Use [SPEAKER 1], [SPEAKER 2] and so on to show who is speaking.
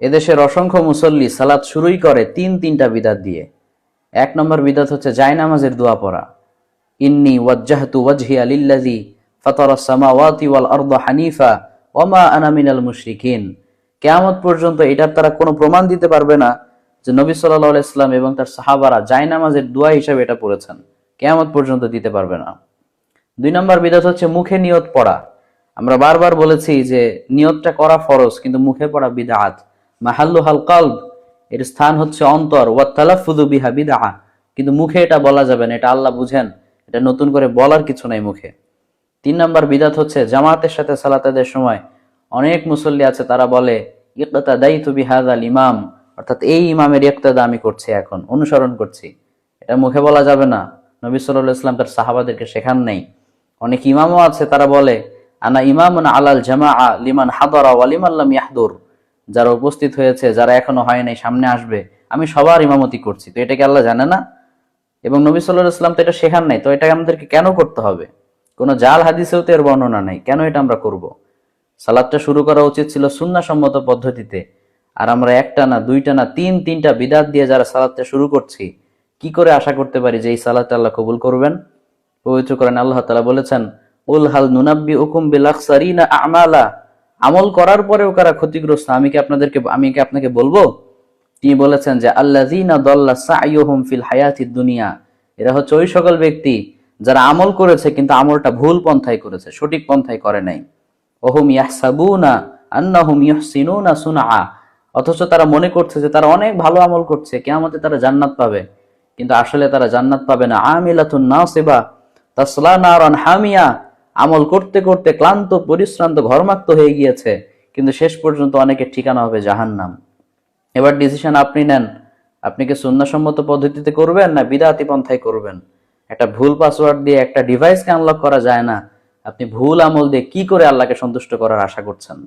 [SPEAKER 1] এদেশের অসংখ্য মুসল্লি সালাত শুরুই করে তিনটা বিদাত দিয়ে। 1 নম্বর বিদাত হচ্ছে জায়নামাজের দোয়া পড়া, ইন্নী ওয়াজ্জাহতু ওয়াজহিয়া লিল্লাযী ফাতারাস সামাওয়াতি ওয়াল আরদা হানিফা ওয়া মা আনা মিনাল মুশরিকিন। কিয়ামত পর্যন্ত এটার তারা কোনো প্রমাণ দিতে পারবে না যে নবী সাল্লাল্লাহু আলাইহি সাল্লাম এবং তার সাহাবারা জায়নামাজের দোয়া হিসেবে এটা পড়েছেন, কিয়ামত পর্যন্ত দিতে পারবে না। 2 নম্বর বিদাত হচ্ছে মুখে নিয়ত পড়া। আমরা বারবার বলেছি যে নিয়তটা করা ফরজ, কিন্তু মুখে পড়া বিদআত। মাহাল্লুহাল কলব, এর স্থান হচ্ছে অন্তর। ওয়া তালাফফুযু বিহা বিদআ, কিন্তু মুখে এটা বলা যাবে না, এটা আল্লাহ বুঝেন, এটা নতুন করে বলার কিছু নাই মুখে। 3 নম্বর বিদআত হচ্ছে জামাতের সাথে সালাত আদায়ের সময় অনেক মুসল্লি আছে তারা বলে ইকতাদাইতু বিহাযাল ইমাম, অর্থাৎ এই ইমামের ইকতাদা আমি করছি, এখন অনুসরণ করছি। এটা মুখে বলা যাবে না, নবী সাল্লাল্লাহু আলাইহি ওয়াসাল্লাম তার সাহাবাদেরকে শেখান নাই। অনেক ইমামও আছে তারা বলে আনা ইমামুন আলাল জামাআ লিমান হাদারা ওয়া লিমান লাম ইয়াহদুর, যারা উপস্থিত হয়েছে, যারা এখনো হয় নাই, সামনে আসবে, আমি সবার ইমামতি করছি। তো এটা কি আল্লাহ জানে না? এবং নবী সাল্লাল্লাহু আলাইহি ওয়াসাল্লাম তো এটা শেখান নাই, তো এটা আমাদেরকে কেন করতে হবে? কোনো জাল হাদিসেও তো এর বর্ণনা নাই, কেন এটা আমরা করব? সালাতটা শুরু করা উচিত ছিল সুন্নাহসম্মত পদ্ধতিতে। আর আমরা একটা না, দুইটা না, তিনটা বিদআত দিয়ে যারা সালাতটা শুরু করছি, কি করে আশা করতে পারি যে এই সালাতটা আল্লাহ কবুল করবেন? পবিত্র কোরআনে আল্লাহ তাআলা বলেছেন, উল হাল নুনাব্বিউকুম বিল আখসারিনা আমালা, আমল করার পরেও কারা ক্ষতিগ্রস্ত আমি কি আপনাকে বলবো? তিনি বলেছেন যে আল্লাযীনা দাল্লা সা'য়ুহুম ফিল হায়াতিদ দুনিয়া, এরা হচ্ছে ওই সকল ব্যক্তি যারা আমল করেছে কিন্তু আমলটা ভুল পন্থায় করেছে, সঠিক পন্থায় করে নাই। ওহুম ইয়াহসাবুনা আন্নাহুম ইহসিনুনা সুনআ, অথচ তারা মনে করছে যে তারা অনেক ভালো আমল করছে, কিয়ামতে তারা জান্নাত পাবে, কিন্তু আসলে তারা জান্নাত পাবে না। আমিলাতুন নাসিবা তাসলা নারান হামিয়া, আমল করতে করতে ক্লান্ত পরিশ্রান্ত ঘর্মাক্ত হয়ে গিয়েছে, কিন্তু শেষ পর্যন্ত অনেকের ঠিকানা হবে জাহান্নাম। এবার ডিসিশন আপনি নেন, আপনি কি সুন্নাহসম্মত পদ্ধতিতে করবেন না বিদআতি পন্থায় করবেন? একটা ভুল পাসওয়ার্ড দিয়ে একটা ডিভাইসকে আনলক করা যায় না, আপনি ভুল আমল দিয়ে কি করে আল্লাহকে সন্তুষ্ট করার আশা করছেন?